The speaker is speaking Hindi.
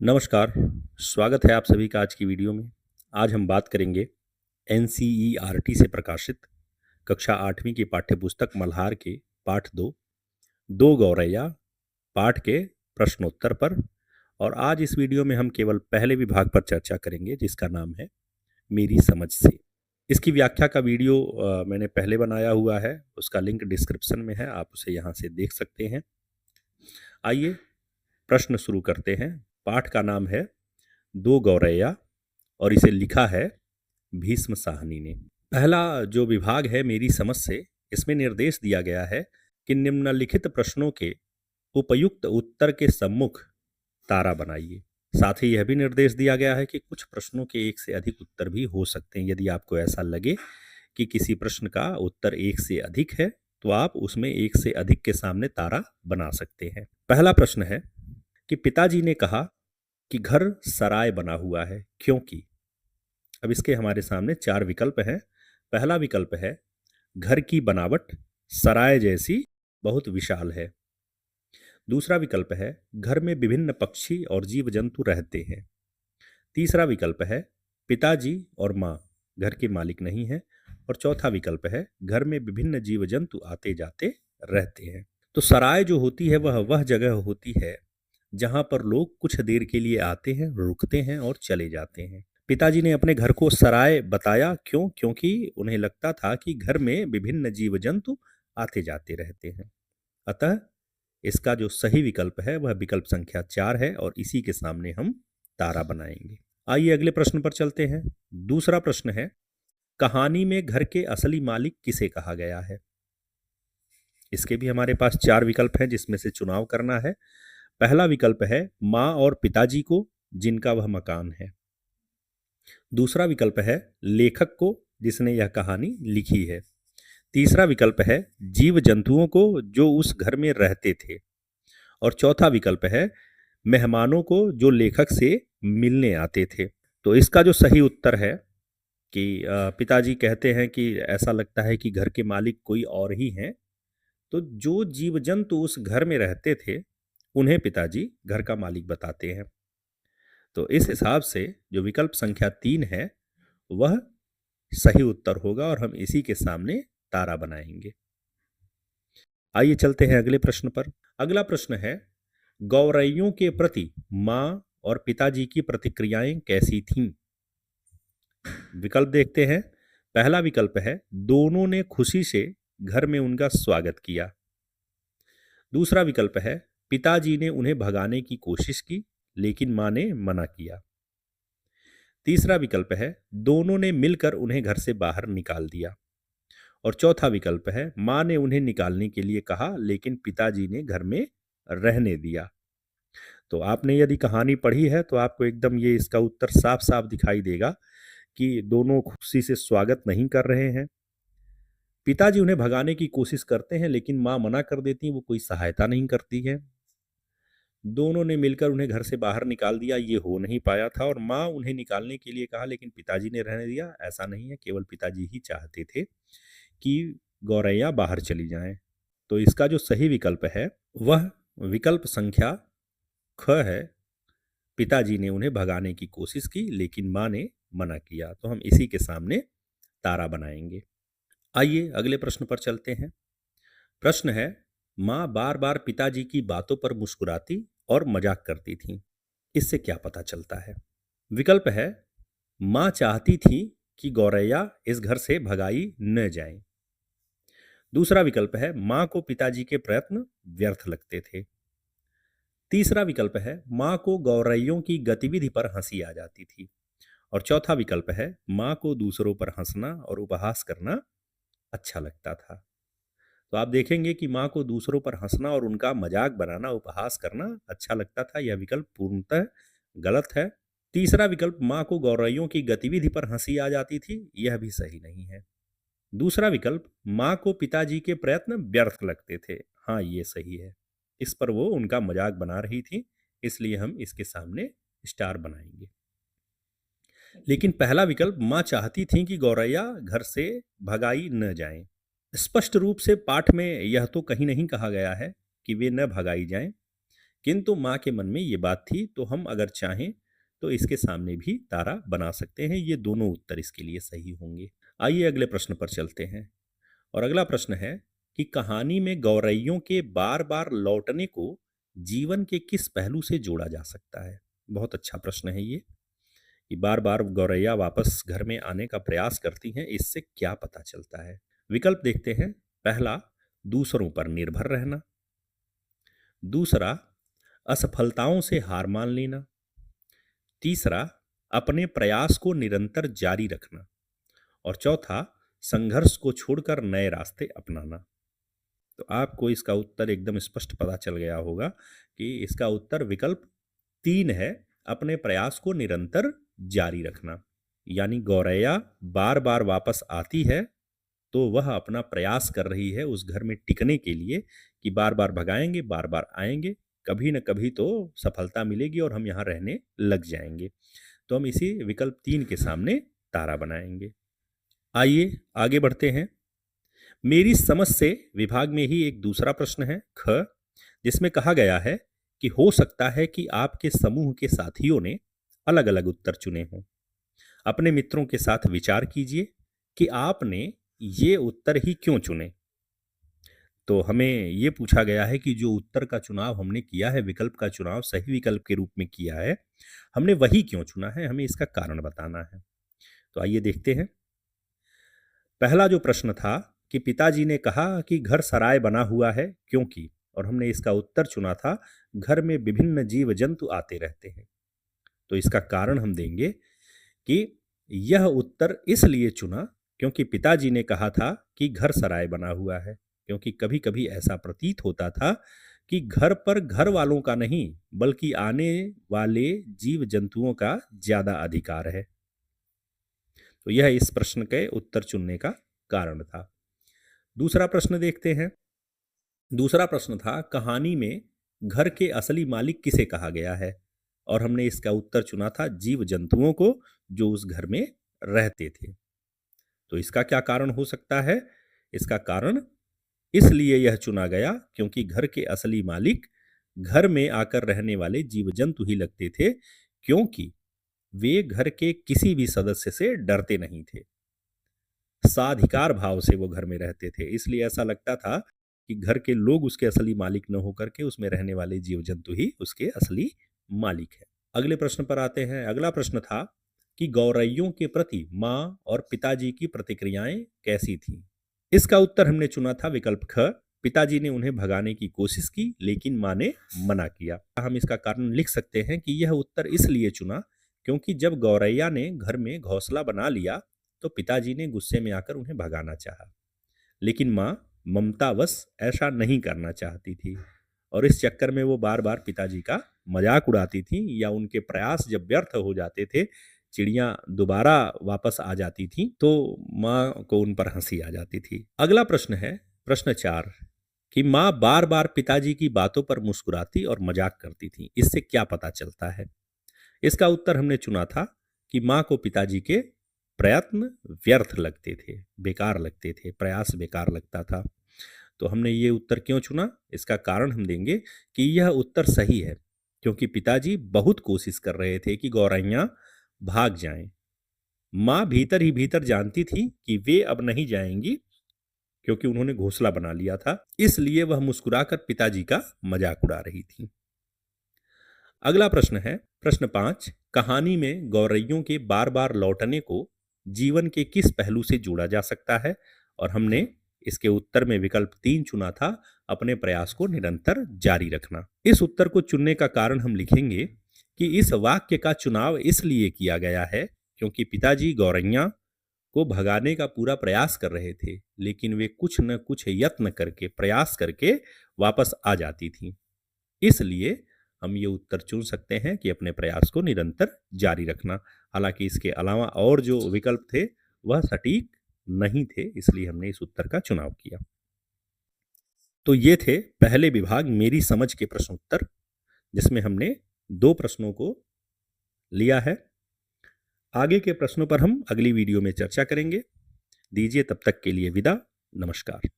नमस्कार, स्वागत है आप सभी का आज की वीडियो में। आज हम बात करेंगे एनसीईआरटी से प्रकाशित कक्षा 8वीं की पाठ्यपुस्तक मल्हार के पाठ 2 गौरैया पाठ के प्रश्नोत्तर पर। और आज इस वीडियो में हम केवल पहले विभाग पर चर्चा करेंगे जिसका नाम है मेरी समझ से। इसकी व्याख्या का वीडियो मैंने पहले बनाया हुआ है, उसका लिंक डिस्क्रिप्शन में है, आप उसे यहाँ से देख सकते हैं। आइए प्रश्न शुरू करते हैं। पाठ का नाम है 2 गौरैया और इसे लिखा है भीष्म साहनी ने। पहला जो विभाग है मेरी समझ से, इसमें निर्देश दिया गया है कि निम्नलिखित प्रश्नों के उपयुक्त उत्तर के सम्मुख तारा बनाइए। साथ ही यह भी निर्देश दिया गया है कि कुछ प्रश्नों के एक से अधिक उत्तर भी हो सकते हैं। यदि आपको ऐसा लगे कि किसी प्रश्न का उत्तर एक से अधिक है तो आप उसमें एक से अधिक के सामने तारा बना सकते हैं। पहला प्रश्न है कि पिताजी ने कहा कि घर सराय बना हुआ है क्योंकि। अब इसके हमारे सामने 4 विकल्प हैं। पहला विकल्प है घर की बनावट सराय जैसी बहुत विशाल है। दूसरा विकल्प है घर में विभिन्न पक्षी और जीव जंतु रहते हैं। तीसरा विकल्प है पिताजी और माँ घर के मालिक नहीं हैं। और चौथा विकल्प है घर में विभिन्न जीव जंतु आते जाते रहते हैं। तो सराय जो होती है वह जगह होती है जहां पर लोग कुछ देर के लिए आते हैं, रुकते हैं और चले जाते हैं। पिताजी ने अपने घर को सराय बताया क्यों? क्योंकि उन्हें लगता था कि घर में विभिन्न जीव जंतु आते जाते रहते हैं। अतः इसका जो सही विकल्प है वह विकल्प संख्या 4 है और इसी के सामने हम तारा बनाएंगे। आइए अगले प्रश्न पर चलते हैं। दूसरा प्रश्न है कहानी में घर के असली मालिक किसे कहा गया है? इसके भी हमारे पास 4 विकल्प हैं जिसमें से चुनाव करना है। पहला विकल्प है माँ और पिताजी को जिनका वह मकान है। दूसरा विकल्प है लेखक को जिसने यह कहानी लिखी है। तीसरा विकल्प है जीव जंतुओं को जो उस घर में रहते थे। और चौथा विकल्प है मेहमानों को जो लेखक से मिलने आते थे। तो इसका जो सही उत्तर है कि पिताजी कहते हैं कि ऐसा लगता है कि घर के मालिक कोई और ही हैं। तो जो जीव जंतु उस घर में रहते थे उन्हें पिताजी घर का मालिक बताते हैं। तो इस हिसाब से जो विकल्प संख्या 3 है वह सही उत्तर होगा और हम इसी के सामने तारा बनाएंगे। आइए चलते हैं अगले प्रश्न पर। अगला प्रश्न है गौरैयों के प्रति माँ और पिताजी की प्रतिक्रियाएं कैसी थीं? विकल्प देखते हैं। पहला विकल्प है दोनों ने खुशी से घर में उनका स्वागत किया। दूसरा विकल्प है पिताजी ने उन्हें भगाने की कोशिश की लेकिन मां ने मना किया। तीसरा विकल्प है दोनों ने मिलकर उन्हें घर से बाहर निकाल दिया। और चौथा विकल्प है मां ने उन्हें निकालने के लिए कहा लेकिन पिताजी ने घर में रहने दिया। तो आपने यदि कहानी पढ़ी है तो आपको एकदम ये इसका उत्तर साफ साफ दिखाई देगा कि दोनों खुशी से स्वागत नहीं कर रहे हैं। पिताजी उन्हें भगाने की कोशिश करते हैं लेकिन मां मना कर देती है, वो कोई सहायता नहीं करती है। दोनों ने मिलकर उन्हें घर से बाहर निकाल दिया, ये हो नहीं पाया था। और माँ उन्हें निकालने के लिए कहा लेकिन पिताजी ने रहने दिया, ऐसा नहीं है, केवल पिताजी ही चाहते थे कि गौरैया बाहर चली जाएं। तो इसका जो सही विकल्प है वह विकल्प संख्या ख है। पिताजी ने उन्हें भगाने की कोशिश की लेकिन माँ ने मना किया। तो हम इसी के सामने तारा बनाएंगे। आइए अगले प्रश्न पर चलते हैं। प्रश्न है माँ बार बार पिताजी की बातों पर मुस्कुराती और मजाक करती थी, इससे क्या पता चलता है? विकल्प है माँ चाहती थी कि गौरैया इस घर से भगाई न जाए। दूसरा विकल्प है माँ को पिताजी के प्रयत्न व्यर्थ लगते थे। तीसरा विकल्प है माँ को गौरैयों की गतिविधि पर हंसी आ जाती थी। और चौथा विकल्प है माँ को दूसरों पर हंसना और उपहास करना अच्छा लगता था। तो आप देखेंगे कि माँ को दूसरों पर हंसना और उनका मजाक बनाना, उपहास करना अच्छा लगता था। यह विकल्प पूर्णतः गलत है। तीसरा विकल्प माँ को गौरैयों की गतिविधि पर हंसी आ जाती थी, यह भी सही नहीं है। दूसरा विकल्प माँ को पिताजी के प्रयत्न व्यर्थ लगते थे, हाँ ये सही है। इस पर वो उनका मजाक बना रही थी, इसलिए हम इसके सामने स्टार बनाएंगे। लेकिन पहला विकल्प माँ चाहती थी कि गौरैया घर से भगाई न जाए। स्पष्ट रूप से पाठ में यह तो कहीं नहीं कहा गया है कि वे न भगाई जाएं। किंतु माँ के मन में ये बात थी, तो हम अगर चाहें तो इसके सामने भी तारा बना सकते हैं। ये दोनों उत्तर इसके लिए सही होंगे। आइए अगले प्रश्न पर चलते हैं। और अगला प्रश्न है कि कहानी में गौरैयों के बार बार लौटने को जीवन के किस पहलू से जोड़ा जा सकता है? बहुत अच्छा प्रश्न है ये, कि बार बार गौरैया वापस घर में आने का प्रयास करती हैं, इससे क्या पता चलता है? विकल्प देखते हैं। पहला, दूसरों पर निर्भर रहना। दूसरा, असफलताओं से हार मान लेना। तीसरा, अपने प्रयास को निरंतर जारी रखना। और चौथा, संघर्ष को छोड़कर नए रास्ते अपनाना। तो आपको इसका उत्तर एकदम स्पष्ट पता चल गया होगा कि इसका उत्तर विकल्प 3 है, अपने प्रयास को निरंतर जारी रखना। यानी गौरैया बार बार वापस आती है तो वह अपना प्रयास कर रही है उस घर में टिकने के लिए, कि बार बार भगाएंगे, बार बार आएंगे, कभी न कभी तो सफलता मिलेगी और हम यहाँ रहने लग जाएंगे। तो हम इसी विकल्प 3 के सामने तारा बनाएंगे। आइए आगे बढ़ते हैं। मेरी समझ से विभाग में ही एक दूसरा प्रश्न है, ख, जिसमें कहा गया है कि हो सकता है कि आपके समूह के साथियों ने अलग अलग उत्तर चुने हों। अपने मित्रों के साथ विचार कीजिए कि आपने ये उत्तर ही क्यों चुने। तो हमें ये पूछा गया है कि जो उत्तर का चुनाव हमने किया है, विकल्प का चुनाव सही विकल्प के रूप में किया है, हमने वही क्यों चुना है, हमें इसका कारण बताना है। तो आइए देखते हैं। पहला जो प्रश्न था कि पिताजी ने कहा कि घर सराय बना हुआ है क्योंकि, और हमने इसका उत्तर चुना था घर में विभिन्न जीव जंतु आते रहते हैं। तो इसका कारण हम देंगे कि यह उत्तर इसलिए चुना क्योंकि पिताजी ने कहा था कि घर सराय बना हुआ है, क्योंकि कभी कभी ऐसा प्रतीत होता था कि घर पर घर वालों का नहीं बल्कि आने वाले जीव जंतुओं का ज्यादा अधिकार है। तो यह इस प्रश्न के उत्तर चुनने का कारण था। दूसरा प्रश्न देखते हैं। दूसरा प्रश्न था, कहानी में घर के असली मालिक किसे कहा गया है? और हमने इसका उत्तर चुना था जीव जंतुओं को जो उस घर में रहते थे। तो इसका क्या कारण हो सकता है? इसका कारण इसलिए यह चुना गया क्योंकि घर के असली मालिक घर में आकर रहने वाले जीव जंतु ही लगते थे, क्योंकि वे घर के किसी भी सदस्य से डरते नहीं थे। साधिकार भाव से वो घर में रहते थे, इसलिए ऐसा लगता था कि घर के लोग उसके असली मालिक न होकर के उसमें रहने वाले जीव जंतु ही उसके असली मालिक है। अगले प्रश्न पर आते हैं। अगला प्रश्न था कि गौरैयों के प्रति माँ और पिताजी की प्रतिक्रियाएं कैसी थीं? इसका उत्तर हमने चुना था विकल्प ख, पिताजी ने उन्हें भगाने की कोशिश की लेकिन माँ ने मना किया। हम इसका कारण लिख सकते हैं कि यह उत्तर इसलिए चुना क्योंकि जब गौरैया ने घर में घोंसला बना लिया तो पिताजी ने गुस्से में आकर उन्हें भगाना चाहा, लेकिन माँ ममतावश ऐसा नहीं करना चाहती थी और इस चक्कर में वो बार बार पिताजी का मजाक उड़ाती थी, या उनके प्रयास जब व्यर्थ हो जाते थे, चिड़ियाँ दोबारा वापस आ जाती थी, तो माँ को उन पर हंसी आ जाती थी। अगला प्रश्न है प्रश्न 4, कि माँ बार बार पिताजी की बातों पर मुस्कुराती और मजाक करती थी, इससे क्या पता चलता है? इसका उत्तर हमने चुना था कि माँ को पिताजी के प्रयत्न व्यर्थ लगते थे, बेकार लगते थे, प्रयास बेकार लगता था। तो हमने ये उत्तर क्यों चुना? इसका कारण हम देंगे कि यह उत्तर सही है क्योंकि पिताजी बहुत कोशिश कर रहे थे कि गौरैया भाग जाएं। माँ भीतर ही भीतर जानती थी कि वे अब नहीं जाएंगी क्योंकि उन्होंने घोंसला बना लिया था, इसलिए वह मुस्कुराकर पिताजी का मजाक उड़ा रही थी। अगला प्रश्न है प्रश्न 5, कहानी में गौरैयों के बार बार लौटने को जीवन के किस पहलू से जोड़ा जा सकता है? और हमने इसके उत्तर में विकल्प 3 चुना था, अपने प्रयास को निरंतर जारी रखना। इस उत्तर को चुनने का कारण हम लिखेंगे कि इस वाक्य का चुनाव इसलिए किया गया है क्योंकि पिताजी गौरैया को भगाने का पूरा प्रयास कर रहे थे, लेकिन वे कुछ न कुछ यत्न करके, प्रयास करके वापस आ जाती थी। इसलिए हम ये उत्तर चुन सकते हैं कि अपने प्रयास को निरंतर जारी रखना। हालांकि इसके अलावा और जो विकल्प थे वह सटीक नहीं थे, इसलिए हमने इस उत्तर का चुनाव किया। तो ये थे पहले विभाग मेरी समझ के प्रश्न उत्तर, जिसमें हमने 2 प्रश्नों को लिया है। आगे के प्रश्नों पर हम अगली वीडियो में चर्चा करेंगे। दीजिए तब तक के लिए विदा। नमस्कार।